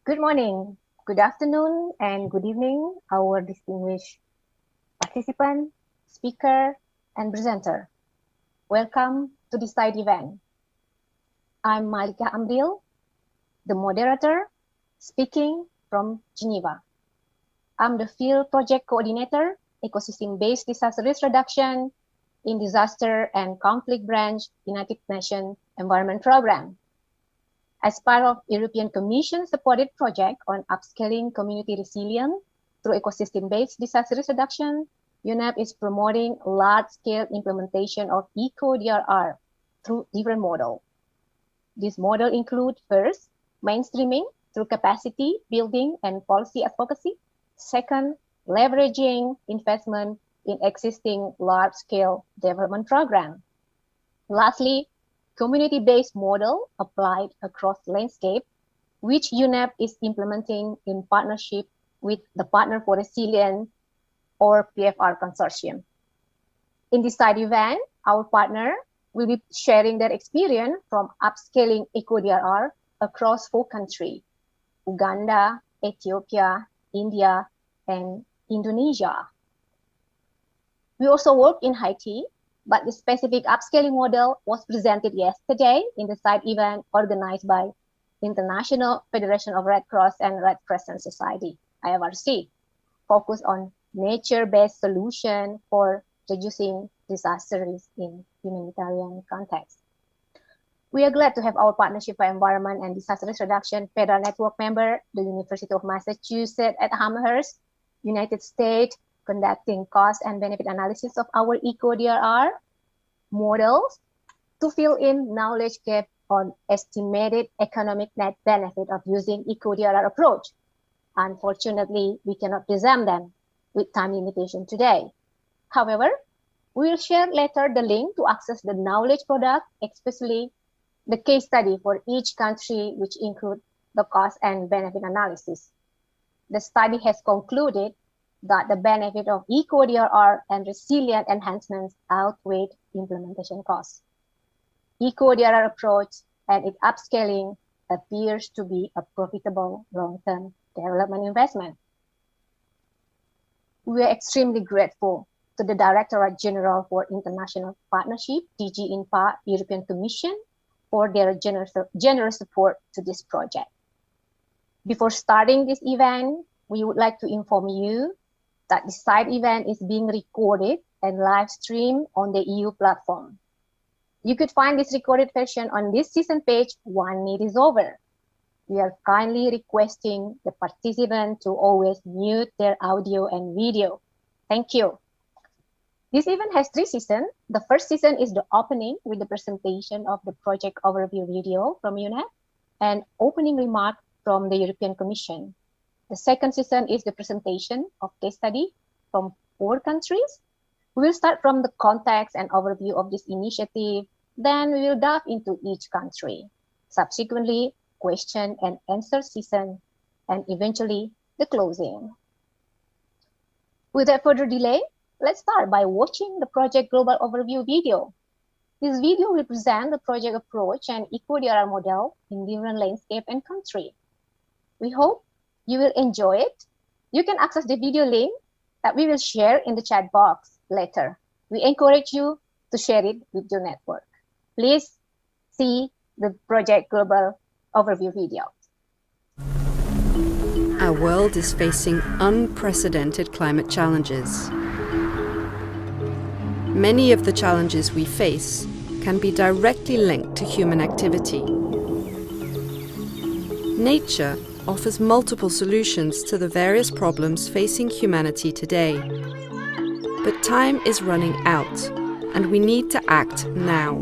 Good morning, good afternoon, and good evening, our distinguished participant, speaker, and presenter. Welcome to this side event. I'm Malika Amril, the moderator, speaking from Geneva. I'm the Field Project Coordinator, Ecosystem-Based Disaster Risk Reduction in Disaster and Conflict Branch, United Nations Environment Programme. As part of European Commission-supported project on upscaling community resilience through ecosystem-based disaster risk reduction, UNEP is promoting large-scale implementation of Eco-DRR through different models. This model includes, first, mainstreaming through capacity building and policy advocacy. Second, leveraging investment in existing large-scale development programs. Lastly, community-based model applied across landscape, which UNEP is implementing in partnership with the Partner for Resilience or PFR consortium. In this side event, our partner will be sharing their experience from upscaling Eco-DRR across 4 countries, Uganda, Ethiopia, India, and Indonesia. We also work in Haiti, but the specific upscaling model was presented yesterday in the side event organized by International Federation of Red Cross and Red Crescent Society, IFRC, focused on nature-based solution for reducing disaster risk in humanitarian context. We are glad to have our Partnership for Environment and Disaster Risk Reduction Federal Network member, the University of Massachusetts at Amherst, United States, conducting cost and benefit analysis of our Eco-DRR models to fill in knowledge gap on estimated economic net benefit of using Eco-DRR approach. Unfortunately, we cannot present them with time limitation today. However, we will share later the link to access the knowledge product, especially the case study for each country, which include the cost and benefit analysis. The study has concluded that the benefit of Eco-DRR and resilient enhancements outweigh implementation costs. Eco-DRR approach and its upscaling appears to be a profitable long-term development investment. We are extremely grateful to the Directorate General for International Partnership, DG INPA, European Commission, for their generous support to this project. Before starting this event, we would like to inform you that the side event is being recorded and live streamed on the EU platform. You could find this recorded version on this season page when it is over. We are kindly requesting the participants to always mute their audio and video. Thank you. This event has 3 seasons. The first season is the opening with the presentation of the project overview video from UNEP and opening remark from the European Commission. The second season is the presentation of case study from 4 countries. We will start from the context and overview of this initiative. Then we will dive into each country. Subsequently, question and answer season, and eventually the closing. Without further delay, let's start by watching the project global overview video. This video will present the project approach and Eco-DRR model in different landscape and country. We hope you will enjoy it. You can access the video link that we will share in the chat box later. We encourage you to share it with your network. Please see the project global overview video. Our world is facing unprecedented climate challenges. Many of the challenges we face can be directly linked to human activity. Nature offers multiple solutions to the various problems facing humanity today. But time is running out, and we need to act now.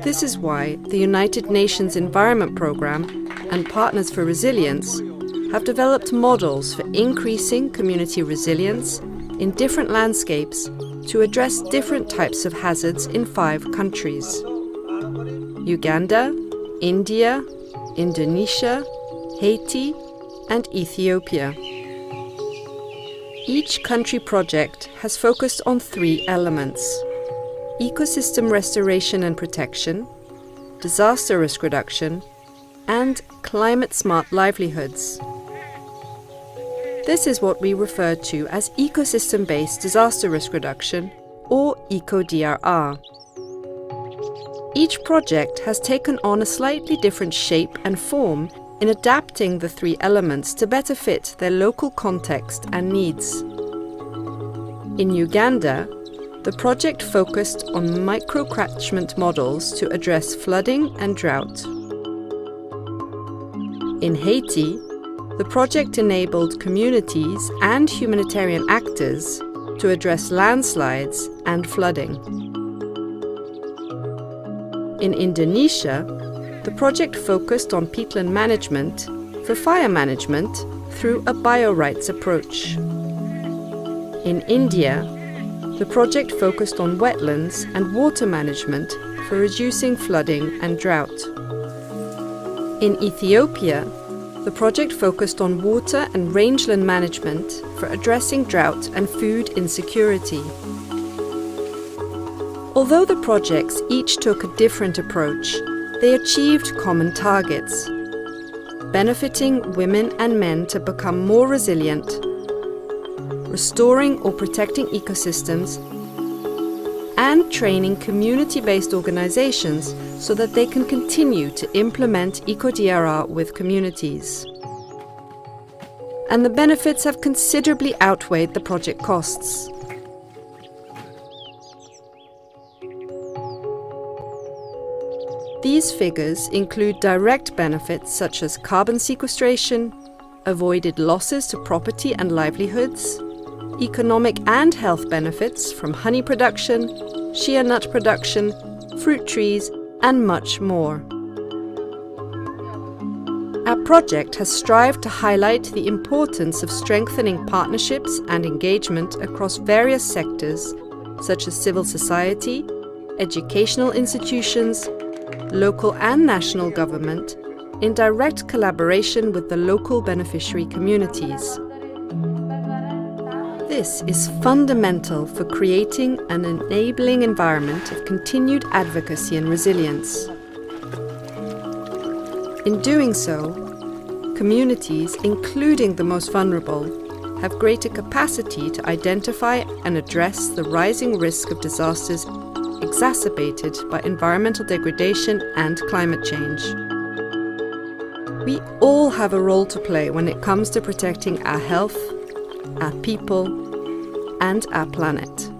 This is why the United Nations Environment Programme and Partners for Resilience have developed models for increasing community resilience in different landscapes to address different types of hazards in 5 countries: Uganda, India, Indonesia, Haiti, and Ethiopia. Each country project has focused on 3 elements: ecosystem restoration and protection, disaster risk reduction, and climate-smart livelihoods. This is what we refer to as ecosystem-based disaster risk reduction, or Eco-DRR. Each project has taken on a slightly different shape and form in adapting the three elements to better fit their local context and needs. In Uganda, the project focused on microcatchment models to address flooding and drought. In Haiti, the project enabled communities and humanitarian actors to address landslides and flooding. In Indonesia, the project focused on peatland management for fire management through a biorights approach. In India, the project focused on wetlands and water management for reducing flooding and drought. In Ethiopia, the project focused on water and rangeland management for addressing drought and food insecurity. Although the projects each took a different approach, they achieved common targets, benefiting women and men to become more resilient, restoring or protecting ecosystems, and training community-based organizations so that they can continue to implement Eco-DRR with communities. And the benefits have considerably outweighed the project costs. These figures include direct benefits such as carbon sequestration, avoided losses to property and livelihoods, economic and health benefits from honey production, shea nut production, fruit trees, and much more. Our project has strived to highlight the importance of strengthening partnerships and engagement across various sectors, such as civil society, educational institutions, local and national government, in direct collaboration with the local beneficiary communities. This is fundamental for creating an enabling environment of continued advocacy and resilience. In doing so, communities, including the most vulnerable, have greater capacity to identify and address the rising risk of disasters exacerbated by environmental degradation and climate change. We all have a role to play when it comes to protecting our health, our people, and our planet.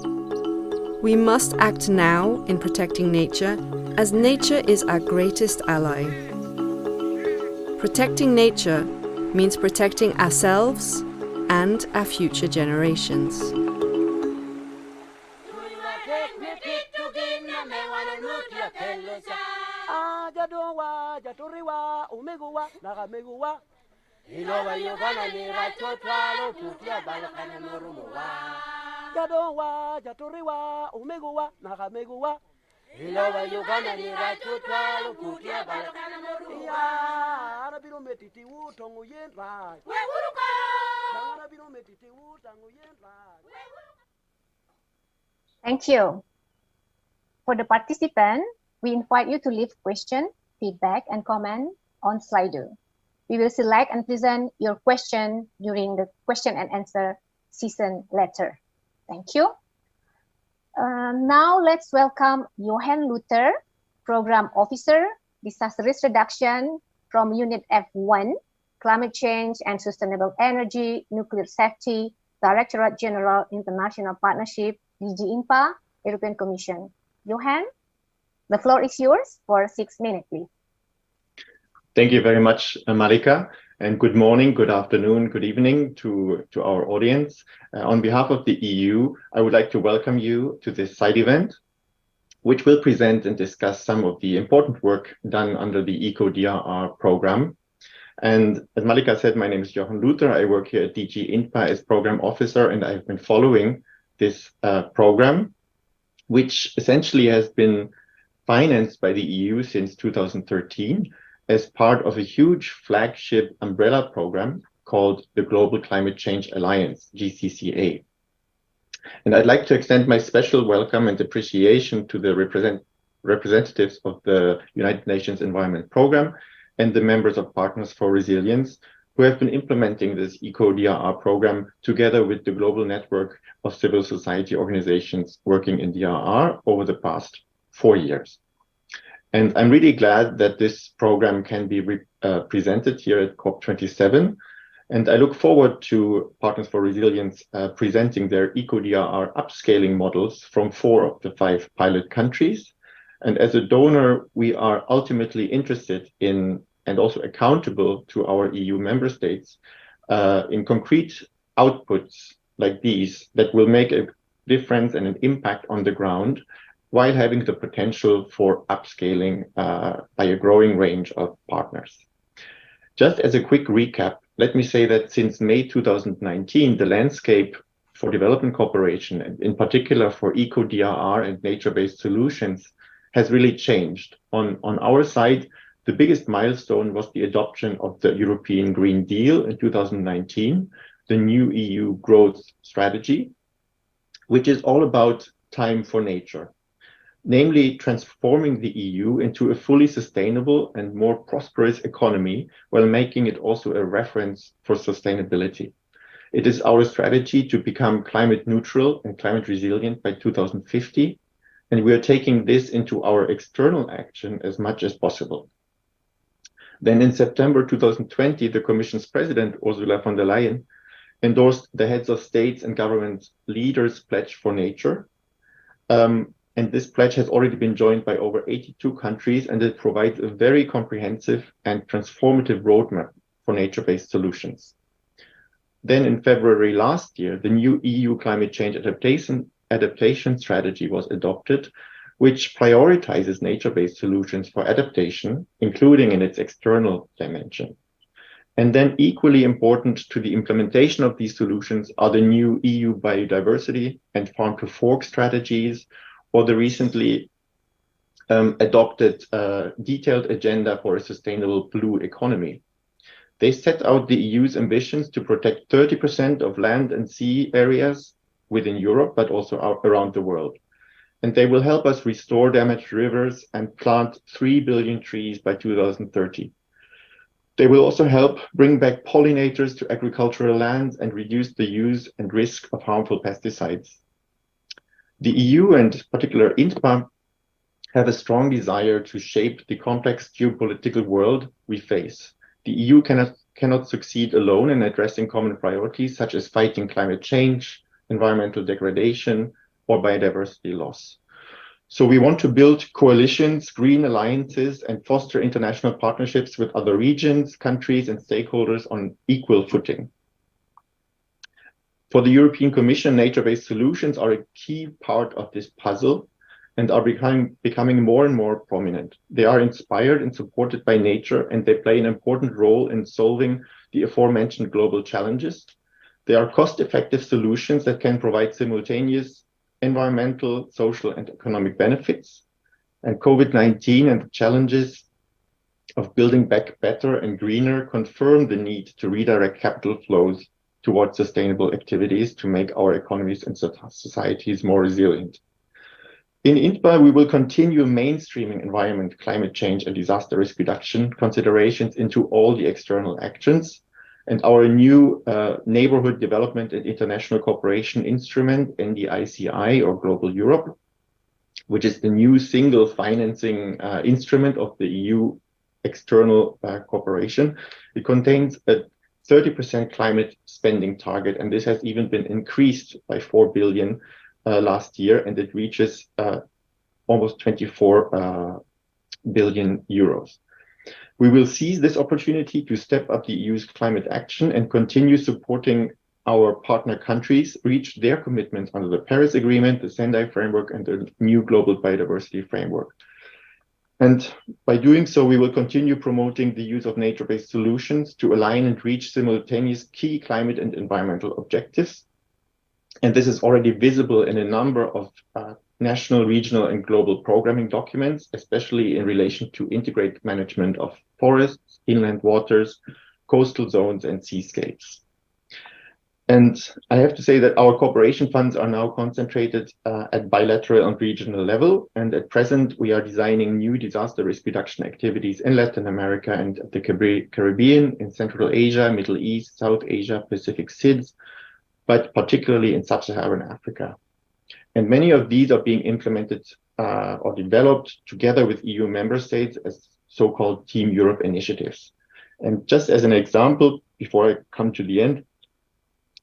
We must act now in protecting nature, as nature is our greatest ally. Protecting nature means protecting ourselves and our future generations. Thank you. For the participant, we invite you to leave question, feedback, and comment on Slido. We will select and present your question during the question and answer season later. Thank you. Now let's welcome Johan Luther, Program Officer, Disaster Risk Reduction from Unit F1, Climate Change and Sustainable Energy, Nuclear Safety, Directorate General International Partnership, DG INPA, European Commission. Johan, the floor is yours for 6 minutes, please. Thank you very much, Malika, and good morning, good afternoon, good evening to our audience. On behalf of the EU, I would like to welcome you to this side event, which will present and discuss some of the important work done under the Eco-DRR program. And as Malika said, my name is Johan Luther. I work here at DG INPA as Program Officer, and I've been following this program, which essentially has been financed by the EU since 2013 as part of a huge flagship umbrella program called the Global Climate Change Alliance, GCCA. And I'd like to extend my special welcome and appreciation to the representatives of the United Nations Environment Programme, and the members of Partners for Resilience, who have been implementing this Eco-DRR program together with the global network of civil society organizations working in DRR over the past 4 years. And I'm really glad that this program can be presented here at COP27. And I look forward to Partners for Resilience presenting their Eco-DRR upscaling models from 4 of the 5 pilot countries. And as a donor, we are ultimately interested in and also accountable to our EU member states in concrete outputs like these that will make a difference and an impact on the ground, while having the potential for upscaling by a growing range of partners. Just as a quick recap, let me say that since May 2019, the landscape for development cooperation, and in particular for Eco-DRR and nature-based solutions, has really changed. On our side, the biggest milestone was the adoption of the European Green Deal in 2019, the new EU growth strategy, which is all about time for nature, namely transforming the EU into a fully sustainable and more prosperous economy while making it also a reference for sustainability. It is our strategy to become climate neutral and climate resilient by 2050, and we are taking this into our external action as much as possible. Then in September 2020, the Commission's President, Ursula von der Leyen, endorsed the heads of states and government leaders' pledge for nature. And this pledge has already been joined by over 82 countries, and it provides a very comprehensive and transformative roadmap for nature-based solutions. Then in February last year, the new EU climate change adaptation strategy was adopted, which prioritizes nature-based solutions for adaptation, including in its external dimension. And then equally important to the implementation of these solutions are the new EU biodiversity and farm-to-fork strategies, or the recently adopted detailed agenda for a sustainable blue economy. They set out the EU's ambitions to protect 30% of land and sea areas within Europe, but also around the world. And they will help us restore damaged rivers and plant 3 billion trees by 2030. They will also help bring back pollinators to agricultural lands and reduce the use and risk of harmful pesticides. The EU and particularly INTPA have a strong desire to shape the complex geopolitical world we face. The EU cannot succeed alone in addressing common priorities such as fighting climate change, environmental degradation, or biodiversity loss. So we want to build coalitions, green alliances, and foster international partnerships with other regions, countries, and stakeholders on equal footing. For the European Commission, nature-based solutions are a key part of this puzzle and are becoming more and more prominent. They are inspired and supported by nature, and they play an important role in solving the aforementioned global challenges. They are cost-effective solutions that can provide simultaneous environmental, social, and economic benefits. And COVID-19 and the challenges of building back better and greener confirm the need to redirect capital flows towards sustainable activities to make our economies and societies more resilient. In INTPA, we will continue mainstreaming environment, climate change, and disaster risk reduction considerations into all the external actions. And our new Neighborhood Development and International Cooperation Instrument, NDICI, or Global Europe, which is the new single financing instrument of the EU external cooperation. It contains a 30% climate spending target, and this has even been increased by 4 billion last year, and it reaches almost 24 billion euros. We will seize this opportunity to step up the EU's climate action and continue supporting our partner countries reach their commitments under the Paris Agreement, the Sendai Framework, and the new Global Biodiversity Framework. And by doing so, we will continue promoting the use of nature-based solutions to align and reach simultaneous key climate and environmental objectives. And this is already visible in a number of national, regional, and global programming documents, especially in relation to integrated management of forests, inland waters, coastal zones, and seascapes. And I have to say that our cooperation funds are now concentrated at bilateral and regional level. And at present, we are designing new disaster risk reduction activities in Latin America and the Caribbean, in Central Asia, Middle East, South Asia, Pacific SIDS, but particularly in Sub-Saharan Africa. And many of these are being implemented or developed together with EU member states as so-called Team Europe initiatives. And just as an example, before I come to the end,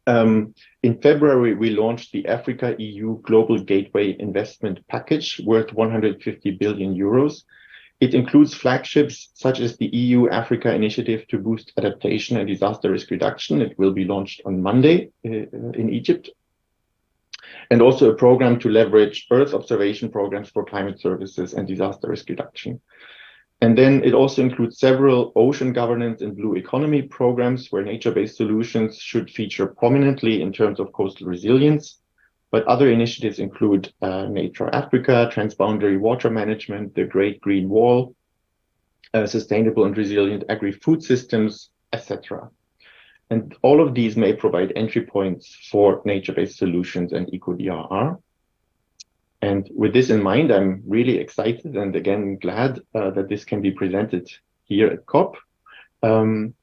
in February, we launched the Africa-EU Global Gateway Investment Package worth 150 billion euros. It includes flagships such as the EU-Africa Initiative to Boost Adaptation and Disaster Risk Reduction. It will be launched on Monday in Egypt. And also a program to leverage Earth observation programs for climate services and disaster risk reduction. And then it also includes several ocean governance and blue economy programs where nature-based solutions should feature prominently in terms of coastal resilience. But other initiatives include Nature Africa, transboundary water management, the Great Green Wall, sustainable and resilient agri-food systems, etc. And all of these may provide entry points for nature-based solutions and Eco-DRR. And with this in mind, I'm really excited and again glad that this can be presented here at COP. And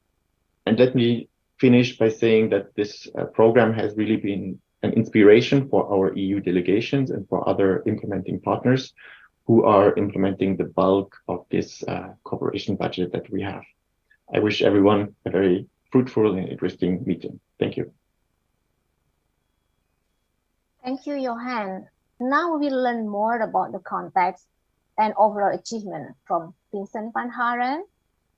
let me finish by saying that this program has really been an inspiration for our EU delegations and for other implementing partners who are implementing the bulk of this cooperation budget that we have. I wish everyone a very fruitful and interesting meeting. Thank you. Thank you, Johan. Now we'll learn more about the context and overall achievement from Vincent van Haren,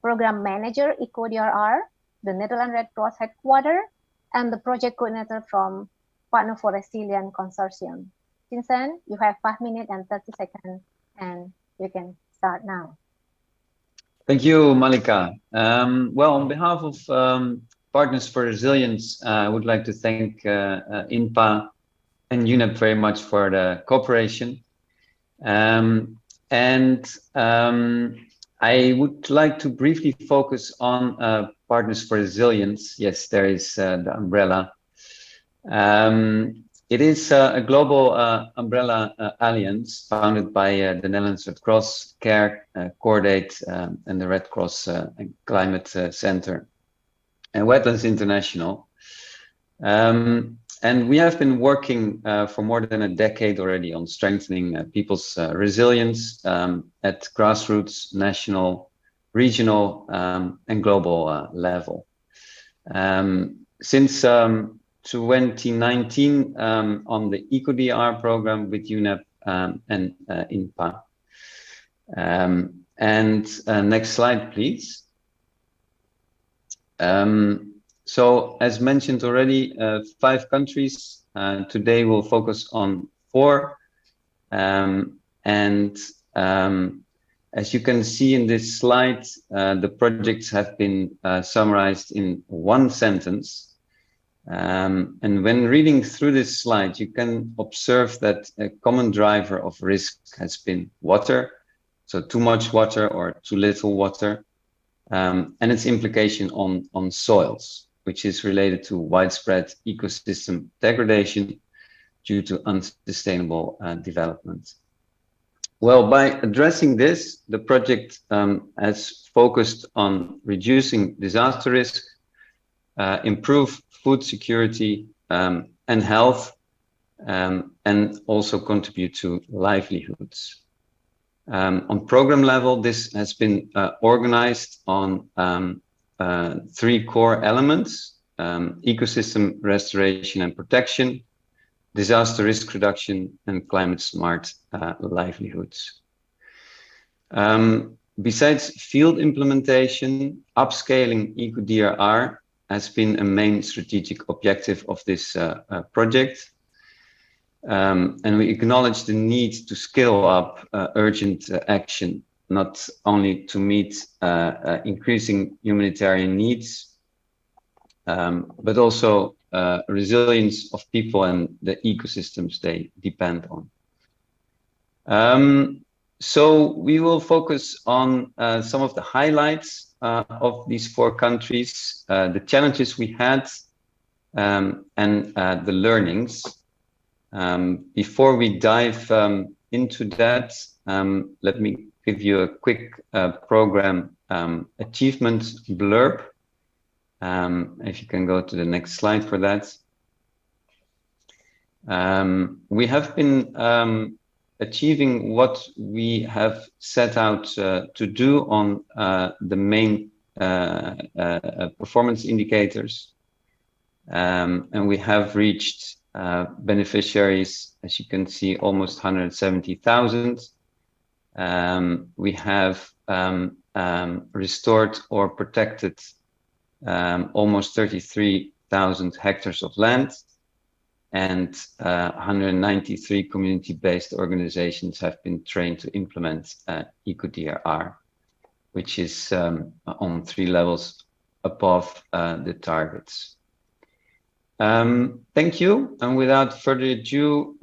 Program Manager Eco-DRR, the Netherlands Red Cross Headquarters, and the project coordinator from Partner for Resilience Consortium. Vincent, you have 5 minutes and 30 seconds, and you can start now. Thank you, Malika. Well, on behalf of Partners for Resilience, I would like to thank INPA and UNEP very much for the cooperation. I would like to briefly focus on Partners for Resilience. Yes, there is the umbrella. It is a global umbrella alliance founded by the Netherlands Red Cross, CARE, Cordate, and the Red Cross Climate Center, and Wetlands International. And we have been working for more than a decade already on strengthening people's resilience at grassroots, national, regional, and global level. Since 2019 on the Eco-DRR program with UNEP and INPA. Next slide, please. So as mentioned already, 5 countries. Today we'll focus on 4. As you can see in this slide, the projects have been summarized in 1 sentence. And when reading through this slide, you can observe that a common driver of risk has been water. So too much water or too little water, and its implication on soils, which is related to widespread ecosystem degradation due to unsustainable development. Well, by addressing this, the project has focused on reducing disaster risk, improve food security and health, and also contribute to livelihoods. On program level, this has been organized on 3 core elements: ecosystem restoration and protection, disaster risk reduction, and climate smart livelihoods. Besides field implementation, upscaling Eco-DRR has been a main strategic objective of this project. And we acknowledge the need to scale up urgent action, not only to meet increasing humanitarian needs, but also resilience of people and the ecosystems they depend on. So we will focus on some of the highlights of these 4 countries, the challenges we had, and the learnings. Before we dive into that, let me give you a quick program achievement blurb. If you can go to the next slide for that. We have been achieving what we have set out to do on the main performance indicators. And we have reached beneficiaries, as you can see, almost 170,000. We have restored or protected almost 33,000 hectares of land, and 193 community-based organizations have been trained to implement Eco-DRR, which is on 3 levels above the targets. Thank you, and without further ado,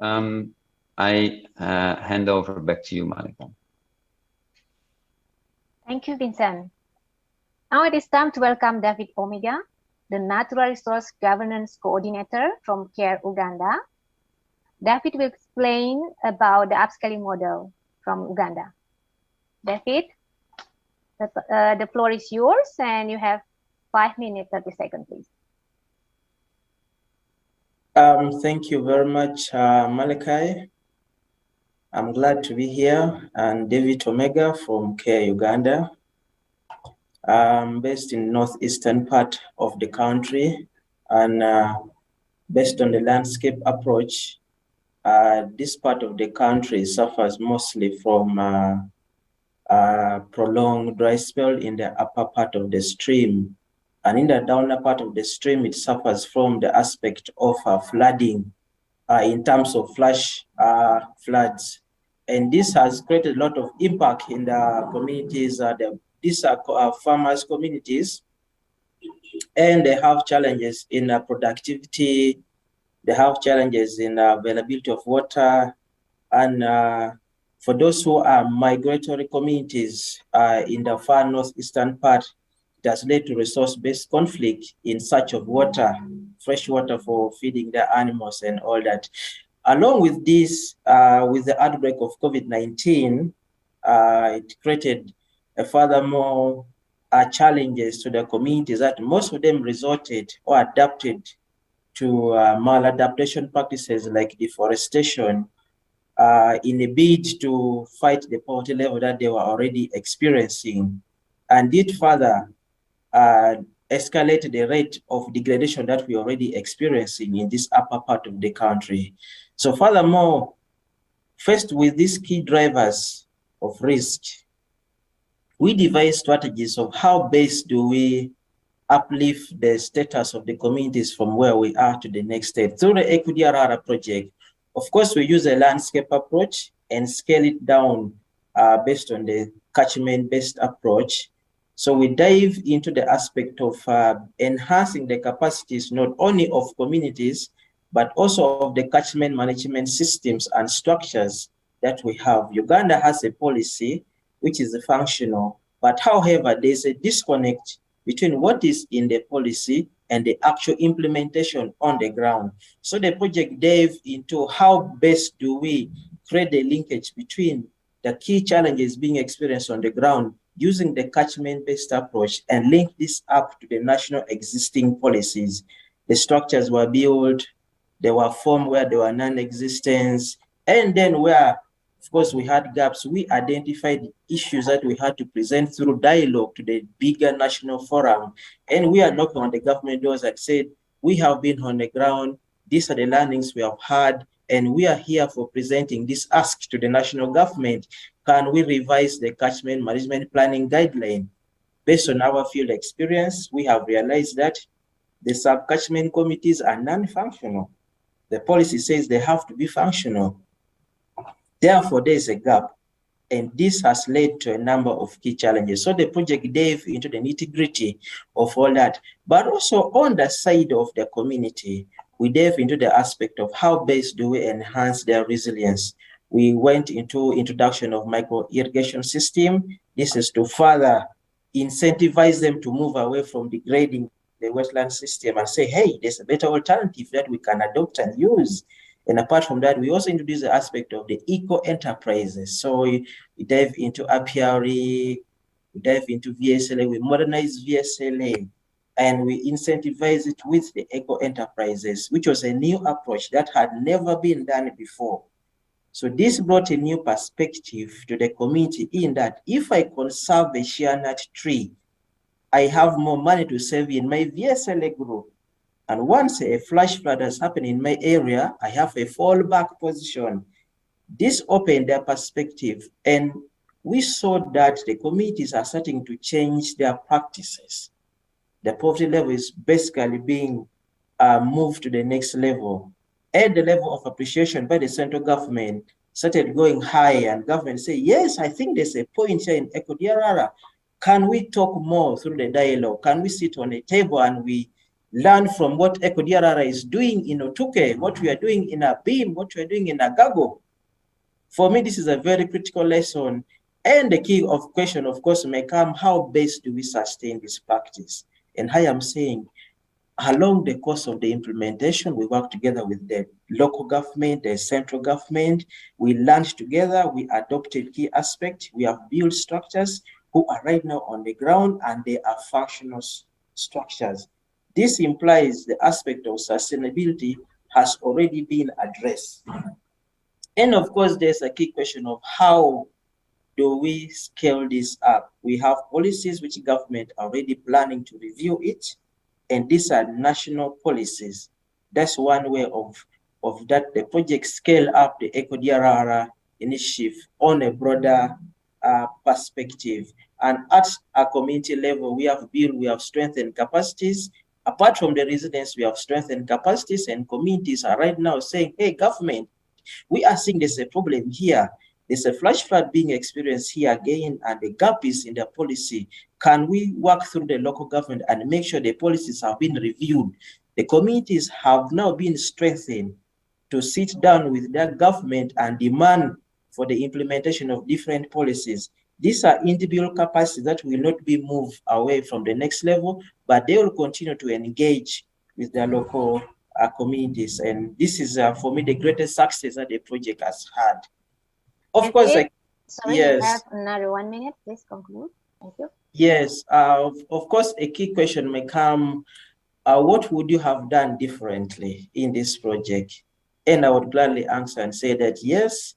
I hand over back to you, Malika. Thank you, Vincent. Now it is time to welcome David Omega, the Natural Resource Governance Coordinator from CARE Uganda. David will explain about the upscaling model from Uganda. David, the floor is yours, and you have 5 minutes, 30 seconds, please. Thank you very much, Malachi. I'm glad to be here. I'm David Omega from CARE Uganda. I'm based in northeastern part of the country, and based on the landscape approach, this part of the country suffers mostly from prolonged dry spell in the upper part of the stream. And in the downer part of the stream, it suffers from the aspect of flooding in terms of flash floods. And this has created a lot of impact in the communities. These are farmers' communities, and they have challenges in productivity. They have challenges in availability of water. And for those who are migratory communities in the far northeastern part, it has led to resource-based conflict in search of water, fresh water for feeding their animals and all that. Along with this, with the outbreak of COVID-19, it created furthermore challenges to the communities that most of them resorted or adapted to maladaptation practices like deforestation in a bid to fight the poverty level that they were already experiencing, and did further escalate the rate of degradation that we're already experiencing in this upper part of the country. So furthermore, faced with these key drivers of risk, we devise strategies of how best do we uplift the status of the communities from where we are to the next stage. Through the Eco-DRR project, of course, we use a landscape approach and scale it down based on the catchment-based approach. So we dive into the aspect of enhancing the capacities not only of communities, but also of the catchment management systems and structures that we have. Uganda has a policy which is functional, but however, there's a disconnect between what is in the policy and the actual implementation on the ground. So the project dive into how best do we create the linkage between the key challenges being experienced on the ground using the catchment-based approach and link this up to the national existing policies. The structures were built, they were formed where there were non-existent, and then where, of course, we had gaps, we identified issues that we had to present through dialogue to the bigger national forum. And we are knocking on the government doors that said, we have been on the ground, these are the learnings we have had, and we are here for presenting this ask to the national government. Can we revise the catchment management planning guideline? Based on our field experience, we have realized that the sub-catchment committees are non-functional. The policy says they have to be functional. Therefore, there is a gap, and this has led to a number of key challenges. So the project dove into the nitty-gritty of all that, but also on the side of the community, we dove into the aspect of how best do we enhance their resilience. We went into introduction of micro-irrigation system. This is to further incentivize them to move away from degrading the wetland system and say, hey, there's a better alternative that we can adopt and use. And apart from that, we also introduce the aspect of the eco-enterprises. So we dive into apiary, we dive into VSLA, we modernize VSLA, and we incentivize it with the eco-enterprises, which was a new approach that had never been done before. So this brought a new perspective to the community in that if I conserve a shea nut tree, I have more money to save in my VSLA group. And once a flash flood has happened in my area, I have a fallback position. This opened their perspective, and we saw that the communities are starting to change their practices. The poverty level is basically being moved to the next level. And the level of appreciation by the central government started going high, and government say, yes, I think there's a point here in Eco-DRR. Can we talk more through the dialogue? Can we sit on a table and we learn from what Eco-DRR is doing in Otuke, what we are doing in Abim, what we are doing in Agago? For me, this is a very critical lesson. And the key of question, of course, may come, how best do we sustain this practice? And I am saying, along the course of the implementation, we work together with the local government, the central government. We learned together, we adopted key aspects, we have built structures who are right now on the ground, and they are functional structures. This implies the aspect of sustainability has already been addressed. And of course, there's a key question of how do we scale this up? We have policies which government are already planning to review it, and these are national policies. That's one way of that the project scale up the Eco-DRR initiative on a broader perspective. And at a community level, we have strengthened capacities. Apart from the residents, we have strengthened capacities, and communities are right now saying, hey, government, we are seeing there's a problem here. There's a flash flood being experienced here again, and the gap is in the policy. Can we work through the local government and make sure the policies have been reviewed? The communities have now been strengthened to sit down with their government and demand for the implementation of different policies. These are individual capacities that will not be moved away from the next level, but they will continue to engage with their local communities. And this is, for me, the greatest success that the project has had. Of course, sorry, yes. You have another 1 minute. Please conclude. Thank you. Yes, of course, a key question may come, what would you have done differently in this project? And I would gladly answer and say that, yes,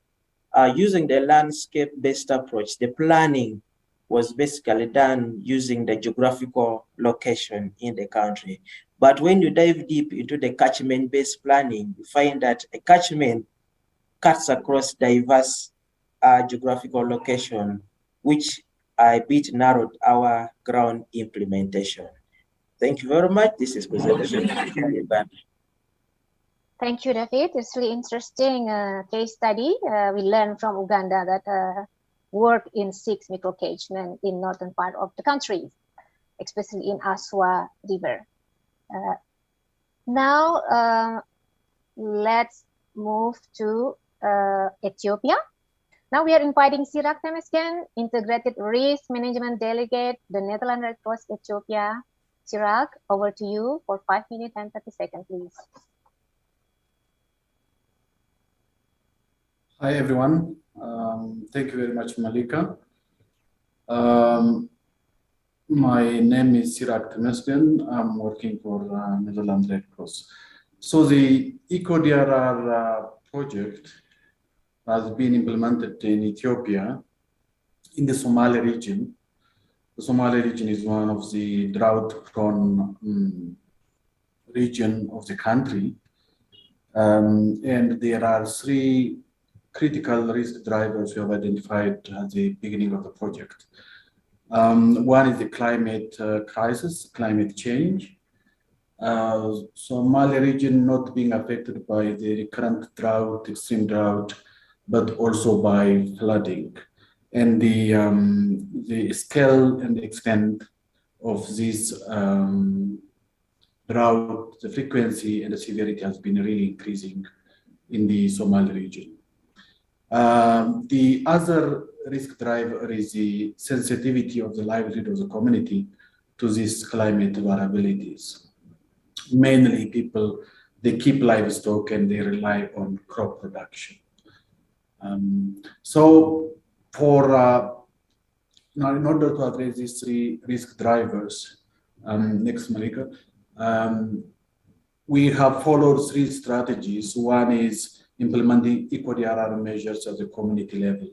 using the landscape-based approach, the planning was basically done using the geographical location in the country. But when you dive deep into the catchment-based planning, you find that a catchment cuts across diverse geographical location, which a bit narrowed our ground implementation. Thank you very much. This is presentation. Thank you, David. It's really interesting case study. We learned from Uganda that work in 6 micro-catchments in northern part of the country, especially in Aswa River. Now, let's move to Ethiopia. Now we are inviting Sirak Temesgen, Integrated Risk Management Delegate, the Netherlands Red Cross Ethiopia. Sirak, over to you for 5 minutes and 30 seconds, please. Hi, everyone. Thank you very much, Malika. My name is Sirak Temesgen. I'm working for Netherlands Red Cross. So the Eco-DRR project has been implemented in Ethiopia in the Somali region. The Somali region is one of the drought-prone region of the country. And there are 3 critical risk drivers we have identified at the beginning of the project. One is the climate crisis, climate change. Somali region not being affected by the current drought, extreme drought, but also by flooding. And the scale and extent of this drought, the frequency and the severity has been really increasing in the Somali region. The other risk driver is the sensitivity of the livelihood of the community to these climate variabilities. Mainly people, they keep livestock and they rely on crop production. So for now, in order to address these three risk drivers, next Malika, we have followed three strategies. One is implementing Eco-DRR measures at the community level.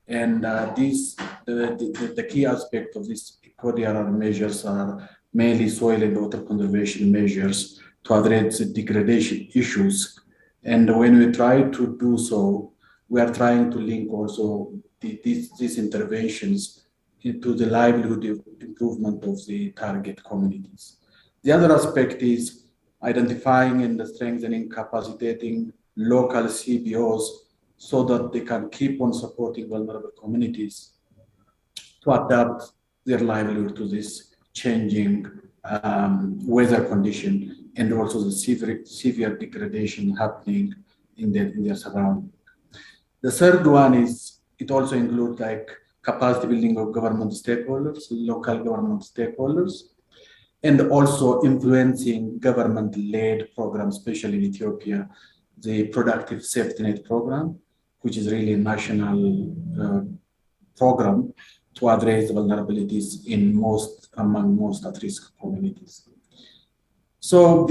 And the key aspect of these Eco-DRR measures are mainly soil and water conservation measures to address the degradation issues. And when we try to do so, we are trying to link also these interventions into the livelihood improvement of the target communities. The other aspect is identifying and strengthening, capacitating local CBOs so that they can keep on supporting vulnerable communities to adapt their livelihood to this changing weather condition and also the severe degradation happening in their surrounding. The third one is, it also includes like capacity building of government stakeholders, local government stakeholders, and also influencing government-led programs, especially in Ethiopia, the Productive Safety Net program, which is really a national program to address vulnerabilities in among most at-risk communities. So our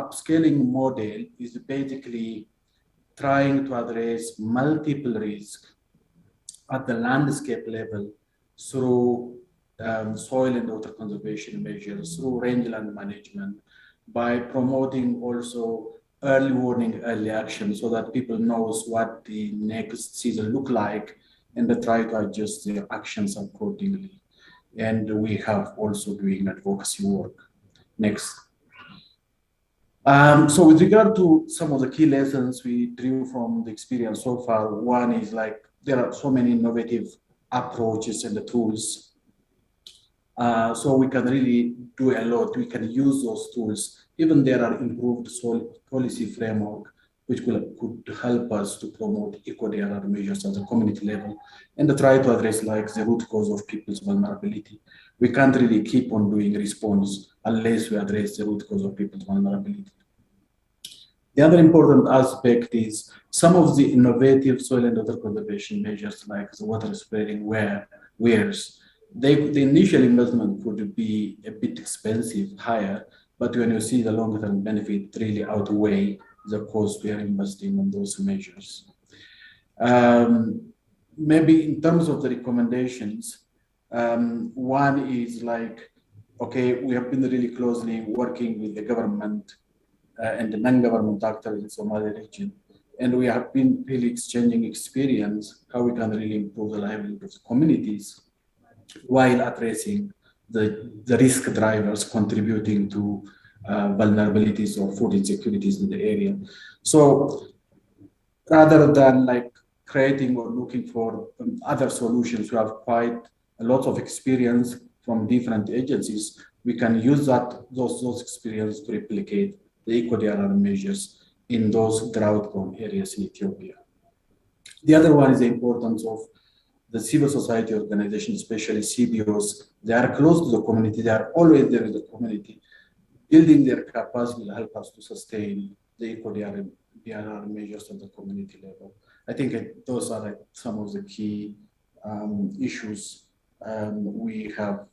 upscaling model is basically trying to address multiple risks at the landscape level through soil and water conservation measures, through rangeland management, by promoting also early warning, early action, so that people knows what the next season look like, and they try to adjust their actions accordingly. And we have also doing advocacy work. Next. So with regard to some of the key lessons we drew from the experience so far, one is like there are so many innovative approaches and the tools. So we can really do a lot. We can use those tools. Even there are improved policy framework, which could help us to promote Eco-DRR measures at the community level and to try to address like the root cause of people's vulnerability. We can't really keep on doing response unless we address the root cause of people's vulnerability. The other important aspect is some of the innovative soil and water conservation measures like the water spreading weirs, the initial investment could be a bit expensive, higher, but when you see the long-term benefit really outweigh the cost we are investing on those measures. Maybe in terms of the recommendations, one is like, okay, we have been really closely working with the government and the non-government actors in the Somali region, and we have been really exchanging experience how we can really improve the livelihood of the communities while addressing the risk drivers contributing to vulnerabilities or food insecurities in the area. So rather than like creating or looking for other solutions, we have quite a lot of experience from different agencies. We can use those experience to replicate the Eco-DRR measures in those drought-prone areas in Ethiopia. The other one is the importance of the civil society organizations, especially CBOs. They are close to the community. They are always there in the community. Building their capacity will help us to sustain the Eco-DRR measures at the community level. I think those are like some of the key issues we have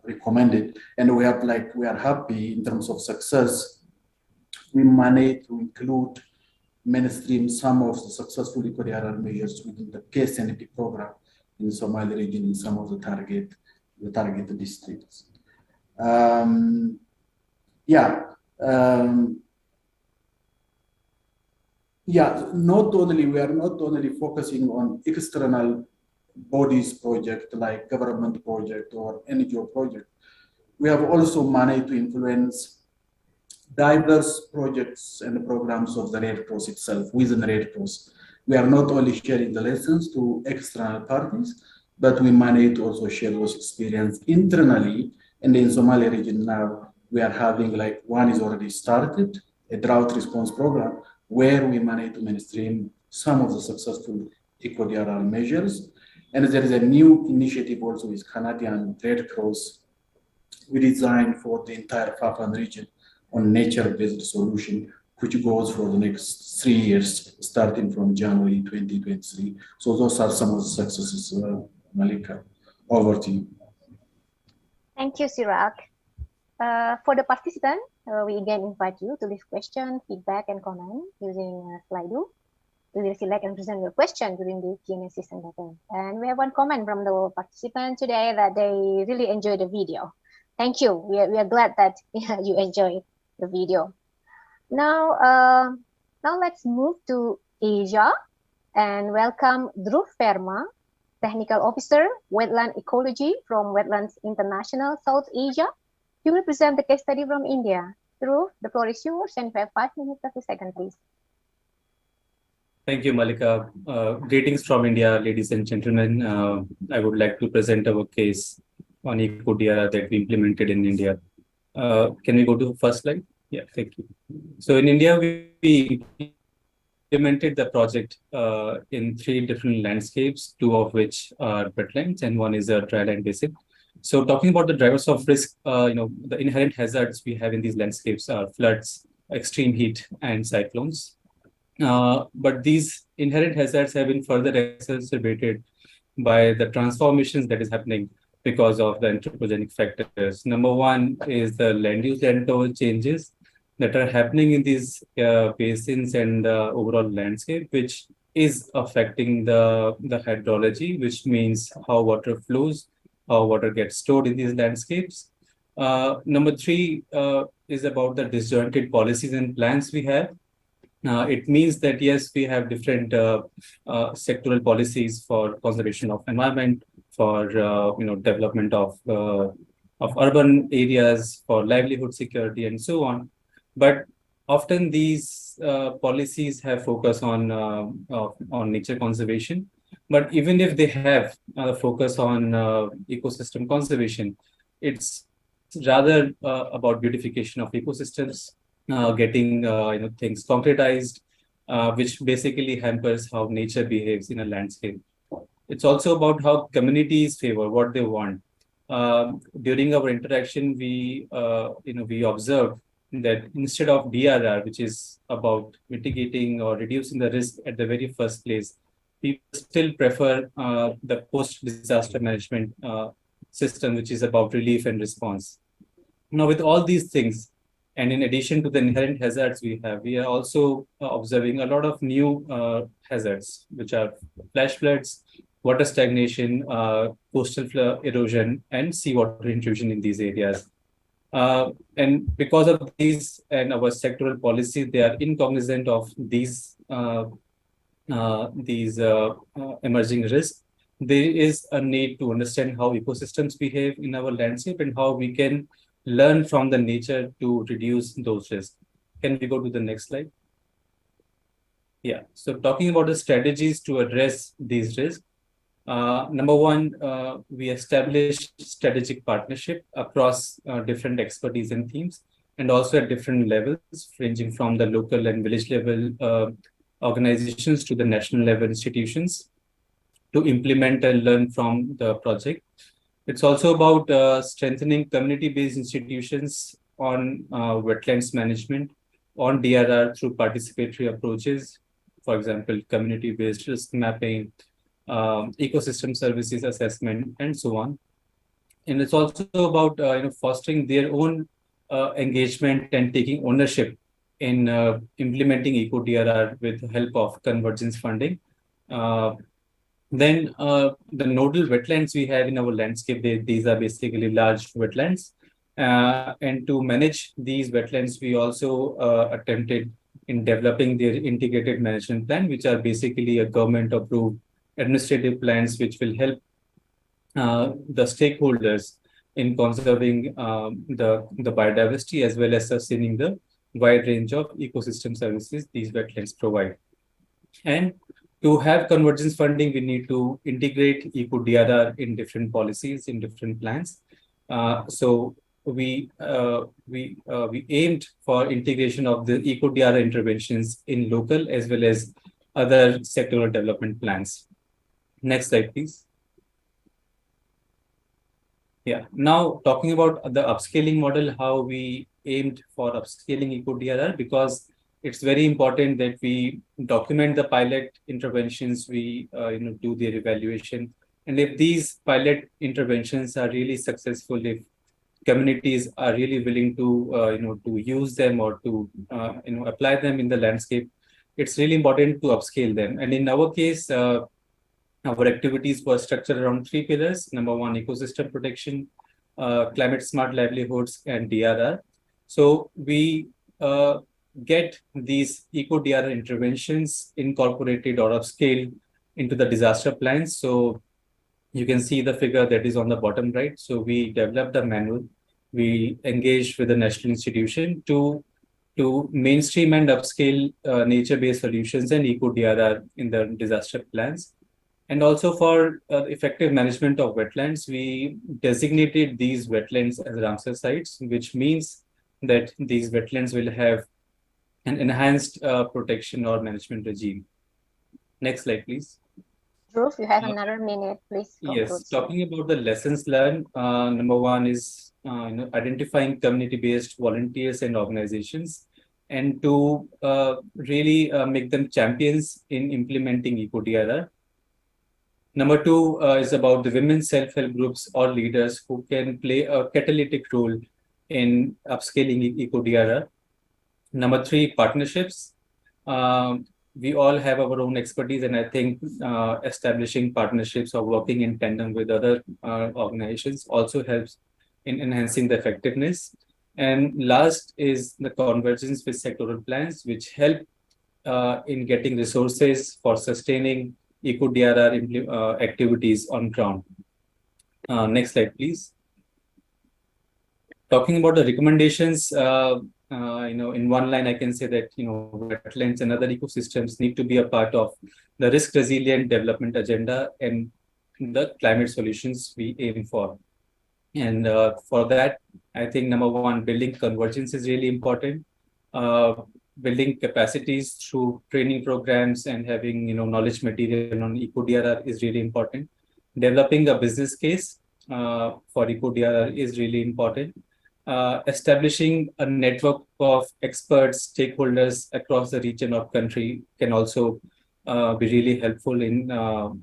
recommended, and we are happy in terms of success. We managed to include mainstream some of the successful Eco-DRR measures within the KSNP program in the Somali region in some of the target districts. We are not only focusing on external bodies project like government project or NGO project. We have also managed to influence diverse projects and programs of the Red Cross itself within the Red Cross. We are not only sharing the lessons to external parties, but we manage to also share those experience internally. And in Somalia region now, we are having like one is already started, a drought response program, where we manage to mainstream some of the successful Eco-DRR measures. And there is a new initiative also with Canadian Red Cross. We designed for the entire Papuan region on nature-based solution, which goes for the next 3 years, starting from January 2023. So those are some of the successes, Malika. Over to you. Thank you, Sirak. For the participant, we again invite you to leave question, feedback, and comment using Slido. We will select and present your question during the Q&A session later. And we have one comment from the participant today that they really enjoyed the video. Thank you. We are glad that you enjoyed the video. Now, let's move to Asia and welcome Dhruv Verma, Technical Officer, Wetland Ecology from Wetlands International, South Asia. You will present the case study from India. Dhruv, the floor is yours, and we have 5 minutes 30 seconds, please. Thank you, Malika. Greetings from India, ladies and gentlemen. I would like to present our case on Eco-DRR that we implemented in India. Can we go to the first slide? Yeah, thank you. So in India, we implemented the project in 3 different landscapes, 2 of which are wetlands and 1 is a dryland basin. So talking about the drivers of risk, the inherent hazards we have in these landscapes are floods, extreme heat, and cyclones. But these inherent hazards have been further exacerbated by the transformations that is happening because of the anthropogenic factors. Number 1 is the land use and changes that are happening in these basins and the overall landscape, which is affecting the hydrology, which means how water flows, how water gets stored in these landscapes. Number 3 is about the disjointed policies and plans we have. It means that, yes, we have different sectoral policies for conservation of environment, for development of urban areas, for livelihood security, and so on. But often these policies have focus on nature conservation. But even if they have a focus on ecosystem conservation, it's rather about beautification of ecosystems, getting things concretized, which basically hampers how nature behaves in a landscape. It's also about how communities favor what they want. During our interaction, we observed that instead of DRR, which is about mitigating or reducing the risk at the very first place, people still prefer the post-disaster management system, which is about relief and response. Now, with all these things, and in addition to the inherent hazards we are also observing a lot of new hazards, which are flash floods, water stagnation, coastal erosion, and seawater intrusion in these areas. And because of these and our sectoral policy, they are incognizant of these emerging risks. There is a need to understand how ecosystems behave in our landscape and how we can learn from the nature to reduce those risks. Can we go to the next slide? Yeah, so talking about the strategies to address these risks. Number 1, we established strategic partnership across different expertise and themes, and also at different levels, ranging from the local and village level organizations to the national level institutions to implement and learn from the project. It's also about strengthening community-based institutions on wetlands management, on DRR through participatory approaches, for example, community-based risk mapping, ecosystem services assessment, and so on. And it's also about fostering their own engagement and taking ownership in implementing Eco-DRR with the help of convergence funding. Then the nodal wetlands we have in our landscape, these are basically large wetlands. And to manage these wetlands, we also attempted in developing their integrated management plan, which are basically a government-approved administrative plans, which will help the stakeholders in conserving the biodiversity as well as sustaining the wide range of ecosystem services these wetlands provide. And to have convergence funding, we need to integrate Eco-DRR in different policies, in different plans. So we aimed for integration of the Eco-DRR interventions in local as well as other sectoral development plans. Next slide, please. Yeah. Now talking about the upscaling model, how we aimed for upscaling Eco-DRR, because it's very important that we document the pilot interventions, we do their evaluation, and if these pilot interventions are really successful, if communities are really willing to to use them or to apply them in the landscape, it's really important to upscale them. And in our case, our activities were structured around three pillars. Number one, ecosystem protection, climate smart livelihoods, and DRR. So we get these eco-DRR interventions incorporated or upscaled into the disaster plans. So you can see the figure that is on the bottom right. So we developed a manual. We engaged with the national institution to mainstream and upscale nature-based solutions and eco-DRR in the disaster plans. And also for effective management of wetlands, we designated these wetlands as Ramsar sites, which means that these wetlands will have an enhanced protection or management regime. Next slide, please. Dhruv, you have another minute, please. Yes, talking about the lessons learned, number one is identifying community-based volunteers and organizations, and to really make them champions in implementing Eco-DRR. Number two is about the women's self-help groups or leaders who can play a catalytic role in upscaling Eco-DRR. Number three, partnerships. We all have our own expertise, and I think establishing partnerships or working in tandem with other organizations also helps in enhancing the effectiveness. And last is the convergence with sectoral plans, which help in getting resources for sustaining Eco-DRR activities on ground. Next slide, please. Talking about the recommendations, in one line, I can say that wetlands and other ecosystems need to be a part of the risk-resilient development agenda and the climate solutions we aim for. And for that, I think number one, building convergence is really important. Building capacities through training programs and having knowledge material on Eco-DRR is really important. Developing a business case for Eco-DRR is really important. Establishing a network of experts, stakeholders across the region or country can also be really helpful in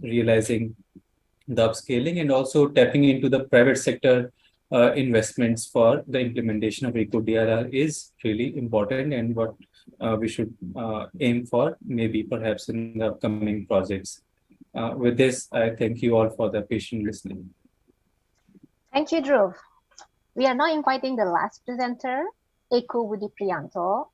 realizing the upscaling, and also tapping into the private sector investments for the implementation of Eco-DRR is really important, and what we should aim for maybe perhaps in the upcoming projects. With this, I thank you all for the patient listening. Thank you, Dhruv. We are now inviting the last presenter, Eko Budi Priyanto.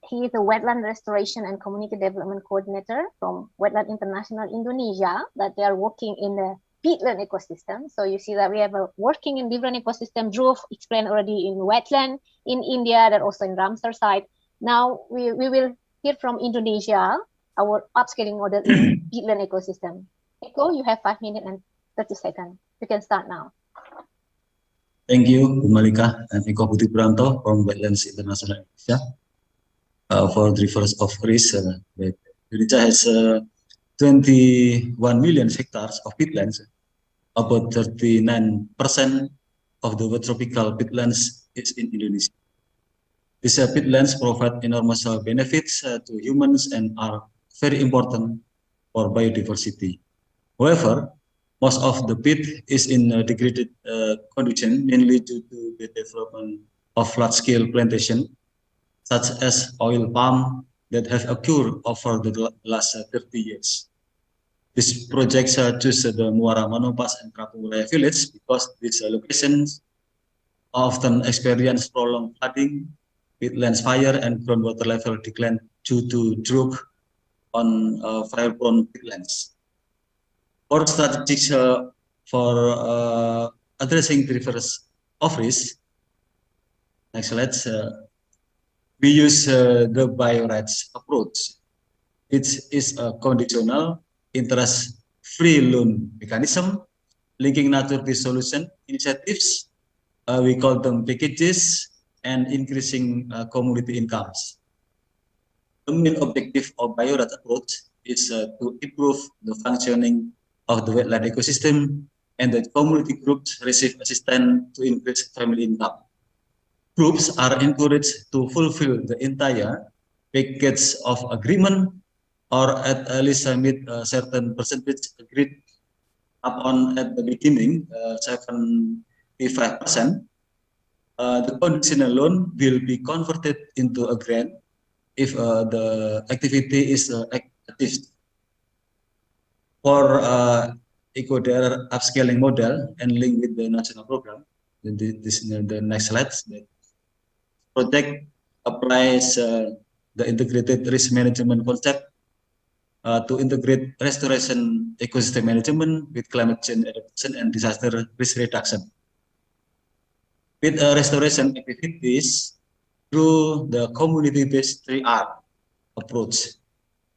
He is a Wetland Restoration and Community Development Coordinator from Wetland International Indonesia, that they are working in the peatland ecosystem. So you see that we have working in different ecosystem. Dhruv explained already in wetland in India, and also in Ramsar site. Now we will hear from Indonesia, our upscaling model in peatland ecosystem. Eko, you have 5 minutes and 30 seconds. You can start now. Thank you, Bu Malika and Eko Budi Priyanto from Wetlands International Indonesia. For the reverse of risk, Indonesia has 21 million hectares of peatlands. About 39% of the tropical peatlands is in Indonesia. These peatlands provide enormous benefits to humans and are very important for biodiversity. However, most of the peat is in degraded condition, mainly due to the development of large-scale plantation, such as oil palm, that have occurred over the last 30 years. These projects choose the Muara Manopas and Kapunguraya village because these locations often experience prolonged flooding, peatlands fire, and groundwater level decline due to drought on fire-prone peatlands. For strategies for addressing the reverse of risk, next slide, we use the bio-rights approach, which is a conditional interest-free loan mechanism linking nature-based solution initiatives. We call them packages, and increasing community incomes. The main objective of bio-rights approach is to improve the functioning of the wetland ecosystem and the community groups receive assistance to increase family income. Groups are encouraged to fulfill the entire package of agreement or at least meet a certain percentage agreed upon at the beginning, 75%. The conditional loan will be converted into a grant if the activity is active. For Eco-DRR upscaling model and link with the national program, this is the next slide. The project applies the integrated risk management concept to integrate restoration ecosystem management with climate change adaptation and disaster risk reduction. With restoration activities through the community-based 3R approach,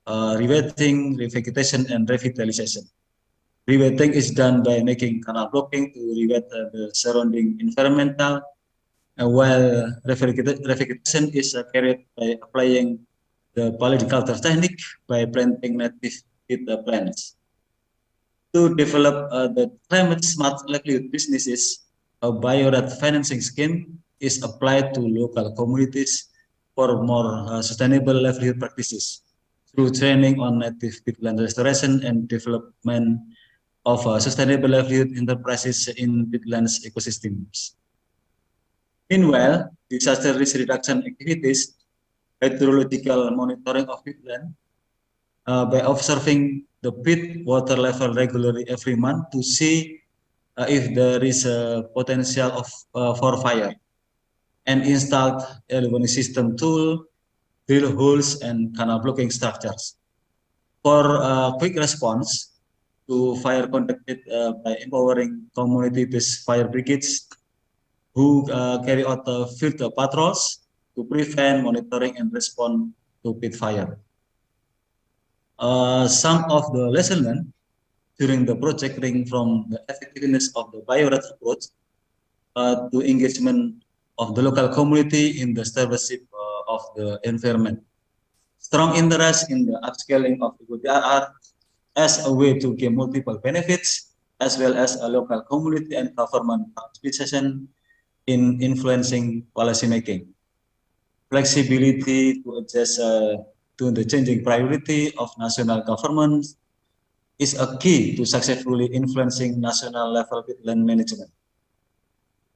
rewetting, revegetation, and revitalization. Rewetting is done by making canal blocking to rewet the surrounding environmental, while revegetation is carried by applying the polyculture technique by planting native plants. To develop the climate smart livelihood businesses, a bio-red financing scheme is applied to local communities for more sustainable livelihood practices through training on native peatland restoration and development of sustainable livelihood enterprises in peatlands ecosystems. Meanwhile, disaster risk reduction activities, hydrological monitoring of peatland by observing the peat water level regularly every month to see if there is a potential of for fire, and installed early warning system tool, drill holes, and canal blocking structures. For quick response to fire conducted by empowering community-based fire brigades who carry out field patrols to prevent, monitoring, and respond to pit fire. Some of the lessons learned during the project ring from the effectiveness of the bio-red approach to engagement of the local community in the stewardship of the environment. Strong interest in the upscaling of Eco-DRR as a way to gain multiple benefits, as well as a local community and government participation in influencing policymaking. Flexibility to adjust to the changing priority of national governments is a key to successfully influencing national level peatland management.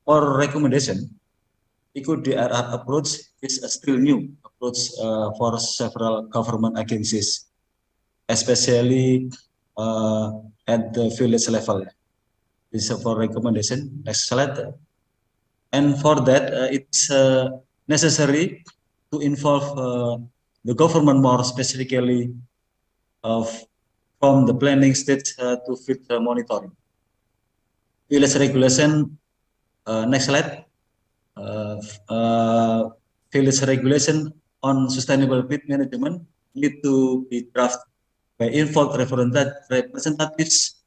For recommendation, Eco-DRR approach is a still new approach for several government agencies, especially at the village level. This is for recommendation. Next slide. And for that, it's necessary to involve the government more specifically from the planning stage to field monitoring. Village regulation, next slide. Village regulation on sustainable peat management need to be drafted by involved representatives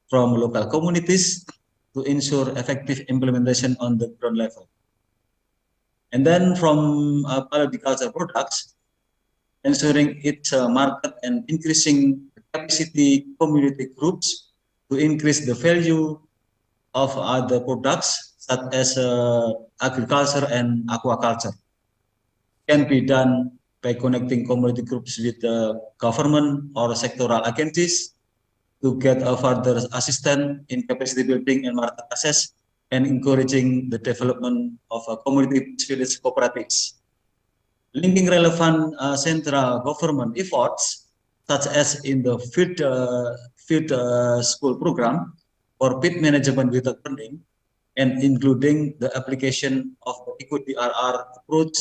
from local communities to ensure effective implementation on the ground level. And then from agriculture products, ensuring its market and increasing capacity community groups to increase the value of other products such as agriculture and aquaculture. Can be done by connecting community groups with the government or sectoral agencies to get a further assistance in capacity building and market access, and encouraging the development of community village cooperatives. Linking relevant central government efforts, such as in the field school program for peat management without funding, and including the application of the Eco-DRR approach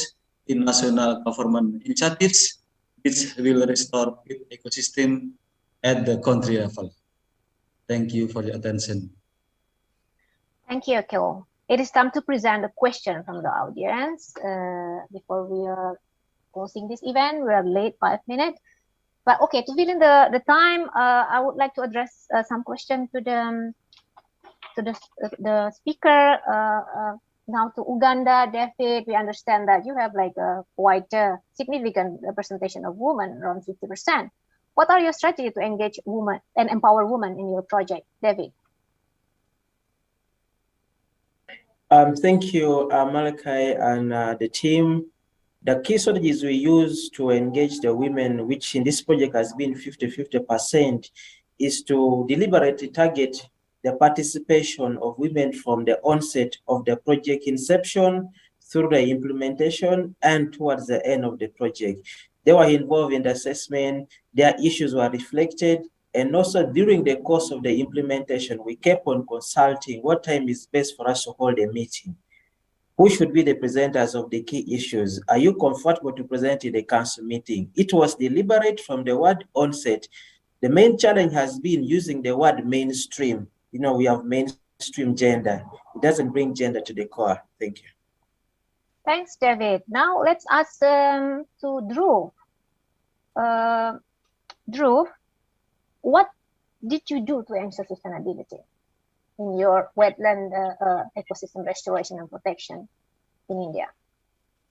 in national government initiatives, which will restore peat ecosystem at the country level. Thank you for your attention. Thank you, Eko. It is time to present a question from the audience. Before we are closing this event, we are late 5 minutes. But okay, to fill in the time, I would like to address some questions to the speaker. Now to Uganda, David, we understand that you have like quite a significant representation of women, around 50%. What are your strategies to engage women and empower women in your project, David? Thank you, Malachi and the team. The key strategies we use to engage the women, which in this project has been 50-50%, is to deliberately target the participation of women from the onset of the project inception through the implementation and towards the end of the project. They were involved in the assessment, their issues were reflected, and also during the course of the implementation, we kept on consulting what time is best for us to hold a meeting. Who should be the presenters of the key issues? Are you comfortable to present in the council meeting? It was deliberate from the word onset. The main challenge has been using the word mainstream. You know, we have mainstream gender. It doesn't bring gender to the core. Thank you. Thanks, David. Now let's ask to Dhruv. Dhruv, what did you do to ensure sustainability in your wetland ecosystem restoration and protection in India?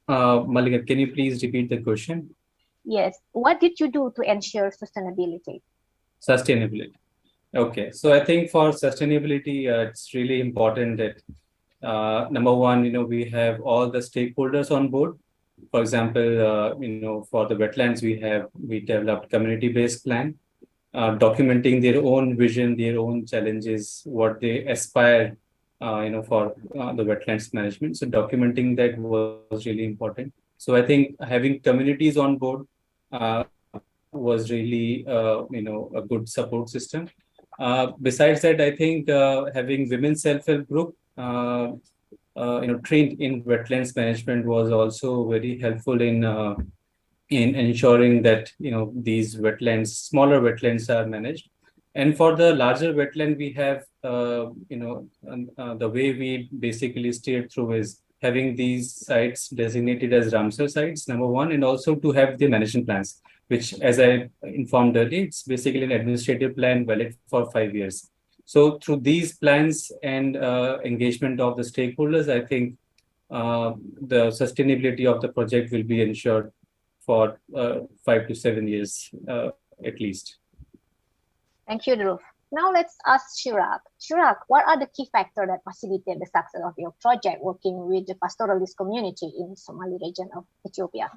Malika, can you please repeat the question? Yes. What did you do to ensure sustainability? Sustainability. Okay. So I think for sustainability, it's really important that number one, we have all the stakeholders on board. For example, for the wetlands, we developed community-based plan, documenting their own vision, their own challenges, what they aspire, for the wetlands management. So documenting that was really important. So I think having communities on board was really, a good support system. Besides that, I think having women self-help group, trained in wetlands management was also very helpful in ensuring that these wetlands, smaller wetlands, are managed. And for the larger wetland, we have the way we basically steered through is having these sites designated as Ramsar sites, number one, and also to have the management plans, which, as I informed earlier, it's basically an administrative plan valid for 5 years. So through these plans and engagement of the stakeholders, I think the sustainability of the project will be ensured for 5 to 7 years at least. Thank you, Dhruv. Now let's ask Chirag. Chirag, what are the key factors that facilitate the success of your project working with the pastoralist community in Somali region of Ethiopia?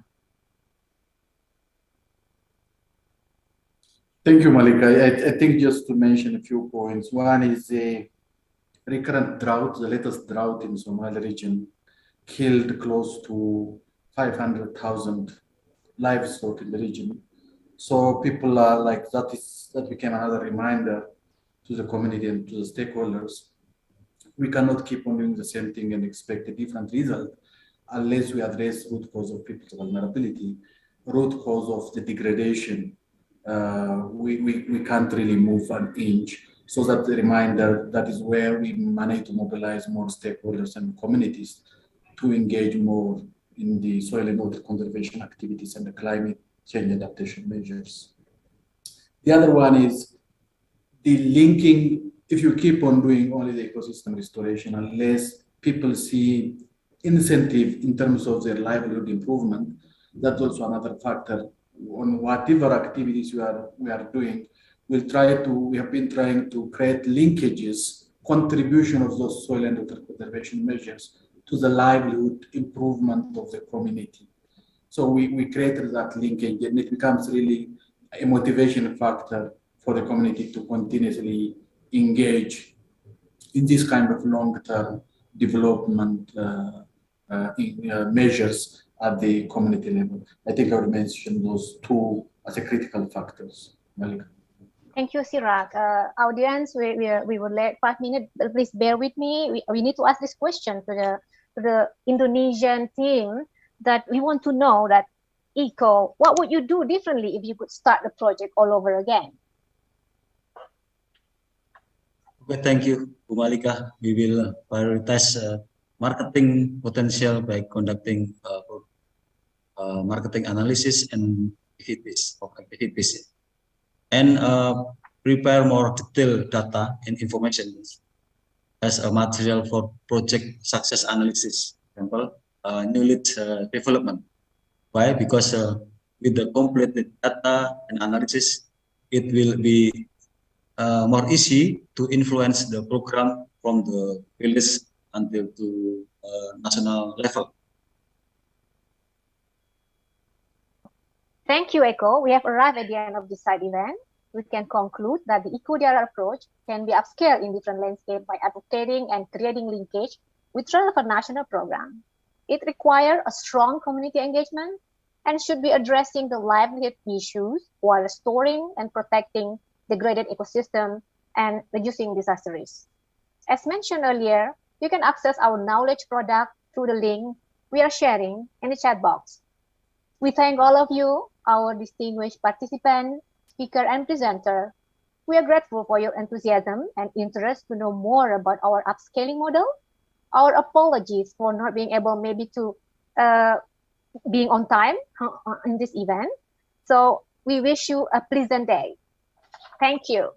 Thank you, Malika. I think just to mention a few points. One is a recurrent drought. The latest drought in Somali region killed close to 500,000 livestock in the region. So people are like, that became another reminder to the community and to the stakeholders. We cannot keep on doing the same thing and expect a different result unless we address root cause of people's vulnerability, root cause of the degradation. We can't really move an inch. So that's the reminder. That is where we manage to mobilize more stakeholders and communities to engage more in the soil and water conservation activities and the climate change adaptation measures. The other one is the linking. If you keep on doing only the ecosystem restoration, unless people see incentive in terms of their livelihood improvement, that's also another factor. On whatever activities we are doing, we have been trying to create linkages, contribution of those soil and water conservation measures to the livelihood improvement of the community. So we created that linkage, and it becomes really a motivation factor for the community to continuously engage in this kind of long-term development measures at the community level. I think I would mention those two as a critical factors. Malika. Thank you, Chirag. Audience, we will let 5 minutes. Please bear with me. We need to ask this question to the Indonesian team, that we want to know that Eco, what would you do differently if you could start the project all over again? Okay, thank you, Bu Malika. We will prioritize marketing potential by conducting marketing analysis and activities, and prepare more detailed data and information as a material for project success analysis. For example, knowledge development. Why? Because with the completed data and analysis, it will be more easy to influence the program from the village until to national level. Thank you, Eco. We have arrived at the end of this side event. We can conclude that the Eco-DRR approach can be upscaled in different landscapes by advocating and creating linkage with relevant national programs. It requires a strong community engagement and should be addressing the livelihood issues while restoring and protecting degraded ecosystem and reducing disaster risks. As mentioned earlier, you can access our knowledge product through the link we are sharing in the chat box. We thank all of you, our distinguished participant, speaker, and presenter. We are grateful for your enthusiasm and interest to know more about our upscaling model. Our apologies for not being able maybe to being on time in this event. So we wish you a pleasant day. Thank you.